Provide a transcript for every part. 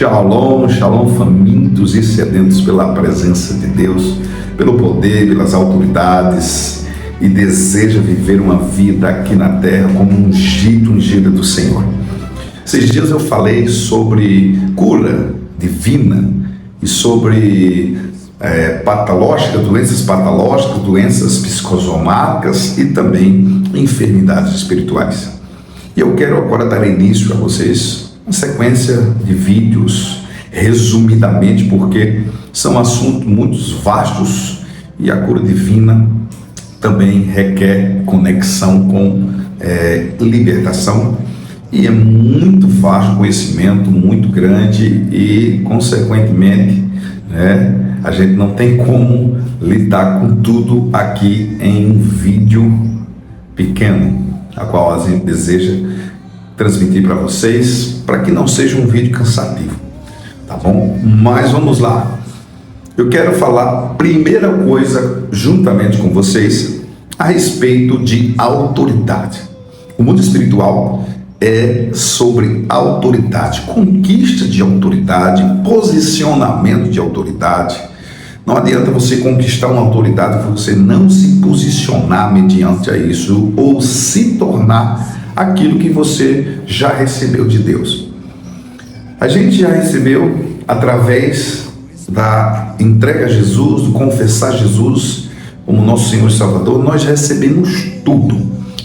Shalom, shalom, famintos e sedentos pela presença de Deus, pelo poder, pelas autoridades, e deseja viver uma vida aqui na terra como ungida do Senhor. Esses dias eu falei sobre cura divina e sobre doenças patológicas, doenças psicossomáticas e também enfermidades espirituais. E eu quero agora dar início a vocês uma sequência de vídeos, resumidamente, porque são assuntos muito vastos e a cura divina também requer conexão com libertação, e é muito vasto, conhecimento muito grande e, consequentemente, a gente não tem como lidar com tudo aqui em um vídeo pequeno, a qual a gente deseja transmitir para vocês, para que não seja um vídeo cansativo, tá bom? Mas vamos lá. Eu quero falar, primeira coisa, juntamente com vocês, a respeito de autoridade. O mundo espiritual é sobre autoridade, conquista de autoridade, posicionamento de autoridade. Não adianta você conquistar uma autoridade se você não se posicionar mediante a isso ou se tornar aquilo que você já recebeu de Deus. A gente já recebeu através da entrega a Jesus, do confessar Jesus como nosso Senhor e Salvador. Nós recebemos tudo.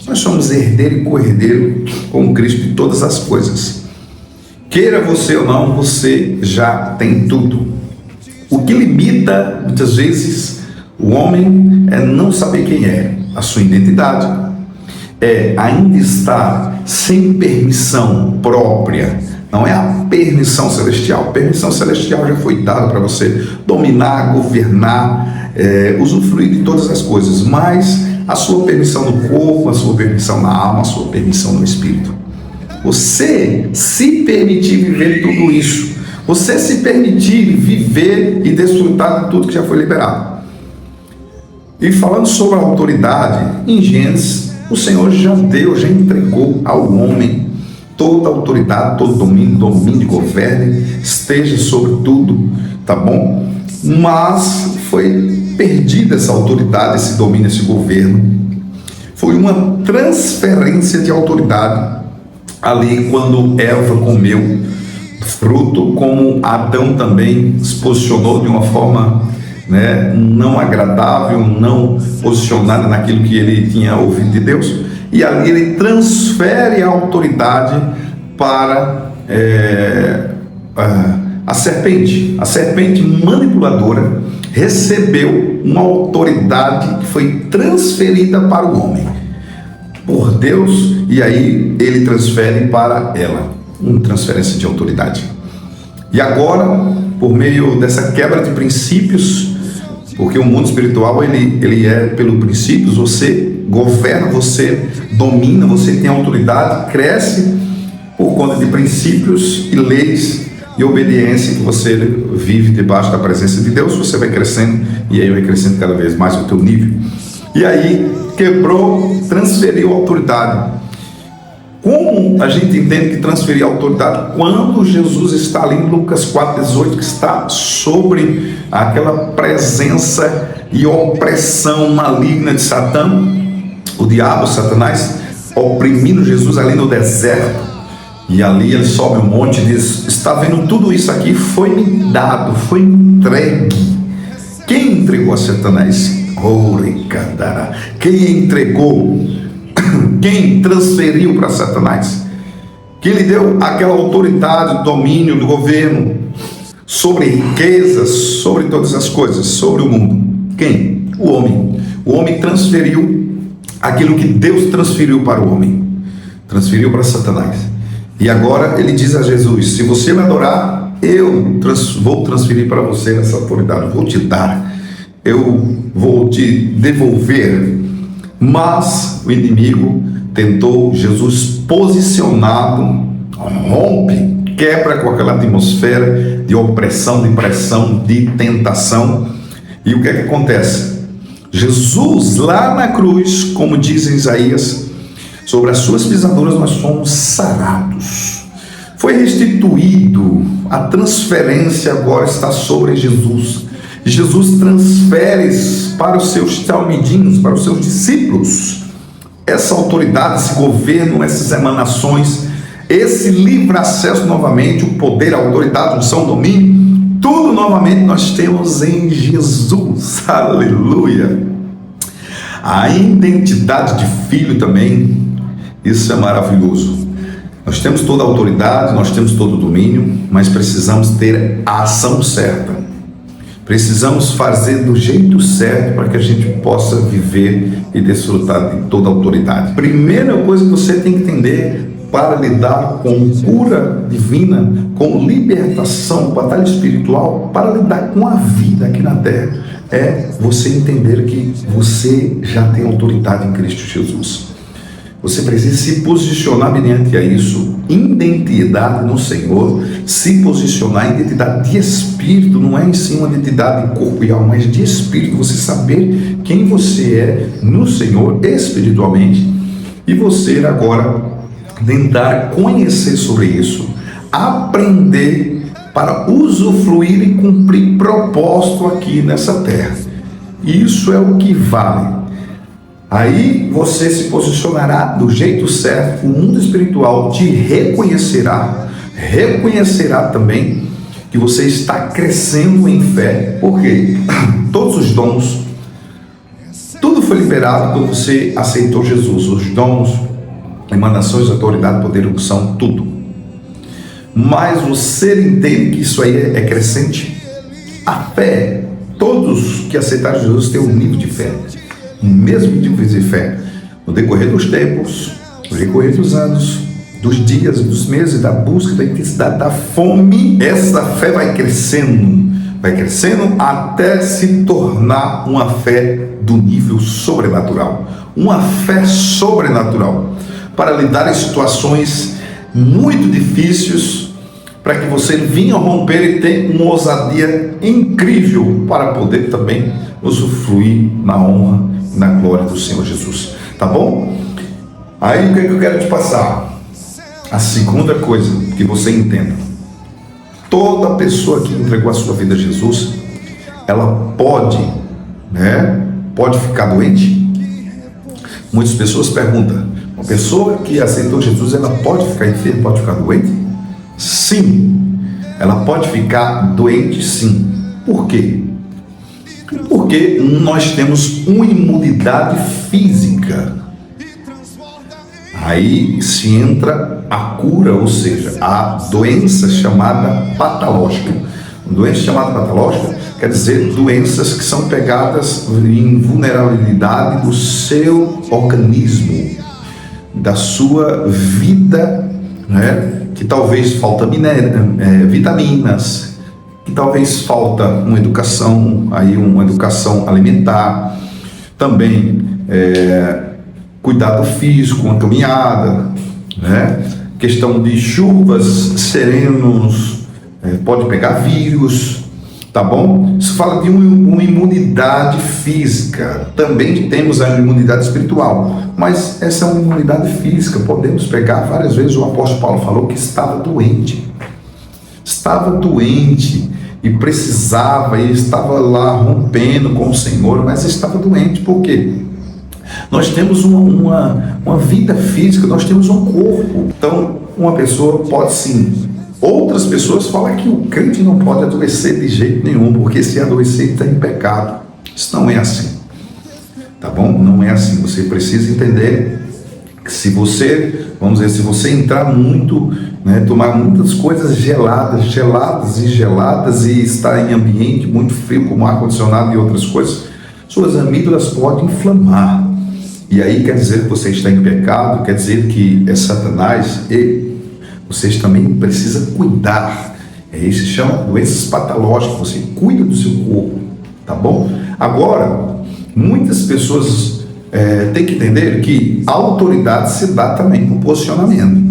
Nós somos herdeiro e co-herdeiro com Cristo de todas as coisas. Queira você ou não, você já tem tudo. O que limita, muitas vezes, o homem é não saber quem é, a sua identidade, ainda estar sem permissão própria. Não é a permissão celestial. A permissão celestial já foi dada para você dominar, governar, usufruir de todas as coisas, mas a sua permissão no corpo, a sua permissão na alma, a sua permissão no espírito. Você se permitir viver tudo isso, você se permitir viver e desfrutar de tudo que já foi liberado. E falando sobre a autoridade, em Gênesis, o Senhor já entregou ao homem toda a autoridade, todo domínio, governe, esteja sobre tudo, tá bom? Mas foi perdida essa autoridade, esse domínio, esse governo. Foi uma transferência de autoridade ali quando Eva comeu fruto, como Adão também se posicionou de uma forma não agradável, não posicionada naquilo que ele tinha ouvido de Deus, e ali ele transfere a autoridade para a serpente manipuladora recebeu uma autoridade que foi transferida para o homem por Deus, e aí ele transfere para ela, uma transferência de autoridade. E agora, por meio dessa quebra de princípios, porque o mundo espiritual ele é pelo princípios, você governa, você domina, você tem autoridade, cresce por conta de princípios e leis e obediência que você vive debaixo da presença de Deus. Você vai crescendo e aí vai crescendo cada vez mais o teu nível. E aí quebrou, transferiu a autoridade. Como a gente entende que transferir a autoridade? Quando Jesus está ali em Lucas 4,18, que está sobre aquela presença e opressão maligna de Satã, o diabo, Satanás, oprimindo Jesus ali no deserto, e ali ele sobe um monte e diz: está vendo tudo isso aqui? Foi me dado, foi entregue. Quem entregou a Satanás? Quem entregou? Quem transferiu para Satanás? Quem lhe deu aquela autoridade, domínio do governo sobre riquezas, sobre todas as coisas, sobre o mundo? Quem? O homem. O homem transferiu aquilo que Deus transferiu para o homem, transferiu para Satanás. E agora ele diz a Jesus: se você me adorar, eu vou transferir para você essa autoridade, vou te dar, eu vou te devolver. Mas o inimigo tentou, Jesus posicionado, rompe, quebra com aquela atmosfera de opressão, de pressão, de tentação. E o que é que acontece? Jesus lá na cruz, como diz em Isaías, sobre as suas pisaduras nós fomos sarados. Foi restituído, a transferência agora está sobre Jesus. Jesus transfere para os seus talmidinhos, para os seus discípulos, essa autoridade, esse governo, essas emanações, esse livre acesso novamente, o poder, a autoridade, a unção, o domínio, tudo novamente nós temos em Jesus. Aleluia! A identidade de filho também, isso é maravilhoso. Nós temos toda a autoridade, nós temos todo o domínio, mas precisamos ter a ação certa. Precisamos fazer do jeito certo para que a gente possa viver e desfrutar de toda a autoridade. Primeira coisa que você tem que entender para lidar com cura divina, com libertação, batalha espiritual, para lidar com a vida aqui na terra, é você entender que você já tem autoridade em Cristo Jesus. Você precisa se posicionar mediante a isso, identidade no Senhor, se posicionar, identidade de espírito, não é em si uma identidade de corpo e alma, mas de espírito, você saber quem você é no Senhor espiritualmente, e você agora tentar conhecer sobre isso, aprender para usufruir e cumprir propósito aqui nessa terra. Isso é o que vale. Aí você se posicionará do jeito certo, o mundo espiritual te reconhecerá também que você está crescendo em fé, porque todos os dons, tudo foi liberado quando você aceitou Jesus, os dons, emanações, autoridade, poder, unção, tudo. Mas você entende que isso aí é crescente? A fé, todos que aceitaram Jesus têm um nível de fé, o mesmo nível de fé. No decorrer dos tempos, no decorrer dos anos, dos dias, dos meses, da busca, da intensidade, da fome, essa fé vai crescendo até se tornar uma fé do nível sobrenatural, uma fé sobrenatural, para lidar em situações muito difíceis, para que você venha romper e ter uma ousadia incrível para poder também usufruir na honra e na glória do Senhor Jesus. Tá bom? Aí o que eu quero te passar? A segunda coisa que você entenda: toda pessoa que entregou a sua vida a Jesus, ela pode ficar doente. Muitas pessoas perguntam: uma pessoa que aceitou Jesus, ela pode ficar enferma, pode ficar doente? Sim, ela pode ficar doente, sim. Por quê? Porque nós temos uma imunidade física. Aí se entra a cura, ou seja, a doença chamada patológica. Doença chamada patológica quer dizer doenças que são pegadas em vulnerabilidade do seu organismo, da sua vida, que talvez falta vitaminas, que talvez falta uma educação alimentar, também cuidado físico, uma caminhada, questão de chuvas, serenos, pode pegar vírus, tá bom? Isso fala de uma imunidade física. Também temos a imunidade espiritual, mas essa é uma imunidade física. Podemos pegar várias vezes. O apóstolo Paulo falou que estava doente e precisava, e estava lá rompendo com o Senhor, mas estava doente. Por quê? Nós temos uma vida física, nós temos um corpo. Então, uma pessoa pode sim. Outras pessoas falam que o crente não pode adoecer de jeito nenhum, porque se adoecer está em pecado. Isso não é assim, tá bom? Não é assim. Você precisa entender que se você entrar muito, tomar muitas coisas geladas e estar em ambiente muito frio, como ar-condicionado e outras coisas, suas amígdalas podem inflamar. E aí quer dizer que você está em pecado, quer dizer que é Satanás, e vocês também precisam cuidar. Isso se chama doenças patológicas. Você cuida do seu corpo, tá bom? Agora, muitas pessoas têm que entender que a autoridade se dá também por posicionamento,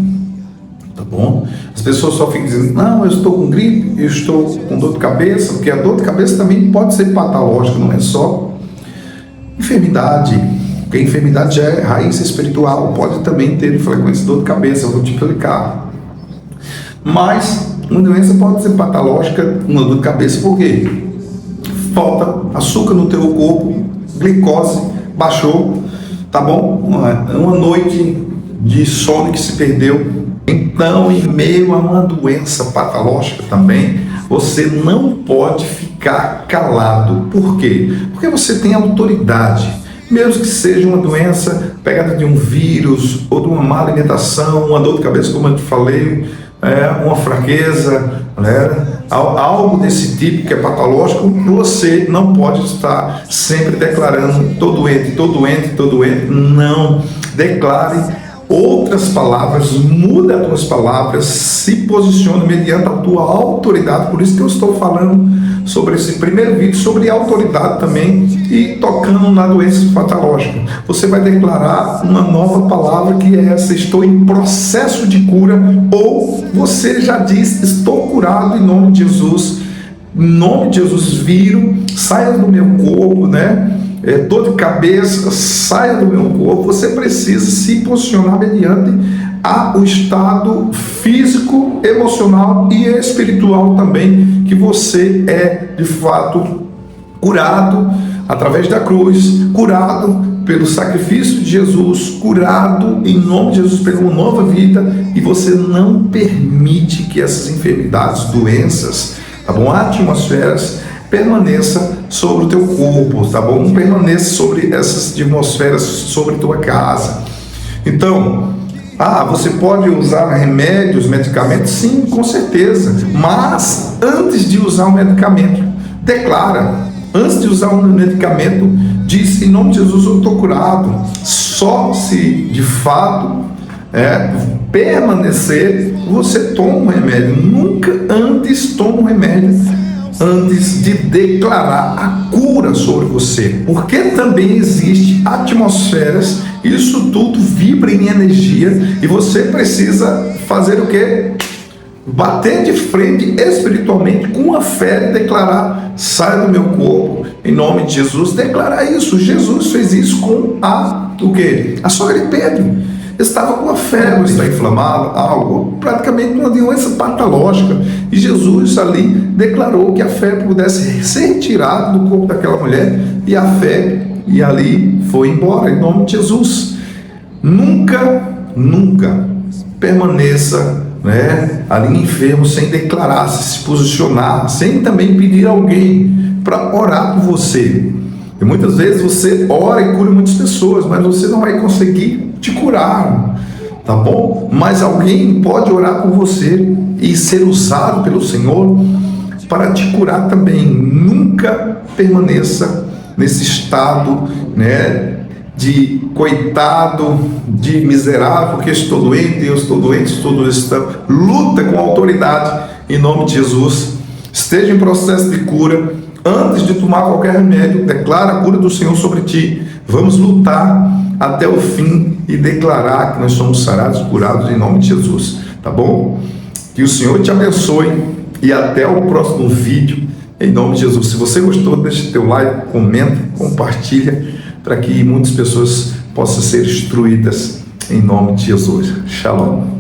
tá bom? As pessoas só ficam dizendo: não, eu estou com gripe, eu estou com dor de cabeça, porque a dor de cabeça também pode ser patológica, não é só enfermidade, porque a enfermidade já é raiz espiritual, pode também ter frequência de dor de cabeça. Eu vou te explicar. Mas uma doença pode ser patológica, uma dor de cabeça, por quê? Falta açúcar no teu corpo, glicose baixou, tá bom? Uma noite de sono que se perdeu. Então, em meio a uma doença patológica também, você não pode ficar calado. Por quê? Porque você tem autoridade. Mesmo que seja uma doença pegada de um vírus ou de uma má alimentação, uma dor de cabeça, como eu te falei, uma fraqueza, algo desse tipo que é patológico, você não pode estar sempre declarando: estou doente, estou doente, estou doente. Não, declare outras palavras, muda as tuas palavras, se posicione mediante a tua autoridade. Por isso que eu estou falando sobre esse primeiro vídeo, sobre autoridade também, e tocando na doença patológica. Você vai declarar uma nova palavra, que é essa: estou em processo de cura, ou você já diz: estou curado em nome de Jesus. Em nome de Jesus, viro, saia do meu corpo, dor de cabeça, saia do meu corpo. Você precisa se posicionar mediante o estado físico, emocional e espiritual também, que você é de fato curado através da cruz, curado pelo sacrifício de Jesus, curado em nome de Jesus pela uma nova vida, e você não permite que essas enfermidades, doenças, tá bom, atmosferas, permaneça sobre o teu corpo, tá bom? Permaneça sobre essas atmosferas, sobre tua casa. Então, você pode usar remédios, medicamentos? Sim, com certeza. Mas antes de usar o medicamento, declara. Antes de usar um medicamento, diz: em nome de Jesus eu estou curado. Só se de fato permanecer, você toma um remédio. Nunca antes toma um remédio antes de declarar a cura sobre você, porque também existe atmosferas, isso tudo vibra em energia, e você precisa fazer o quê? Bater de frente espiritualmente com a fé e declarar: sai do meu corpo, em nome de Jesus. Declarar isso. Jesus fez isso com a sogra de Pedro. Estava com a febre, está inflamada, algo, praticamente uma doença patológica. E Jesus ali declarou que a febre pudesse ser retirada do corpo daquela mulher, e a febre, e ali foi embora, em nome de Jesus. Nunca permaneça ali enfermo sem declarar, se posicionar, sem também pedir alguém para orar por você. E muitas vezes você ora e cura muitas pessoas, mas você não vai conseguir te curar, tá bom? Mas alguém pode orar por você e ser usado pelo Senhor para te curar também. Nunca permaneça nesse estado, de coitado, de miserável, porque estou doente, eu estou doente, estou doente. Luta com autoridade em nome de Jesus. Esteja em processo de cura. Antes de tomar qualquer remédio, declara a cura do Senhor sobre ti. Vamos lutar até o fim e declarar que nós somos sarados, curados em nome de Jesus, tá bom? Que o Senhor te abençoe e até o próximo vídeo, em nome de Jesus. Se você gostou, deixa teu like, comenta, compartilha, para que muitas pessoas possam ser instruídas em nome de Jesus. Shalom.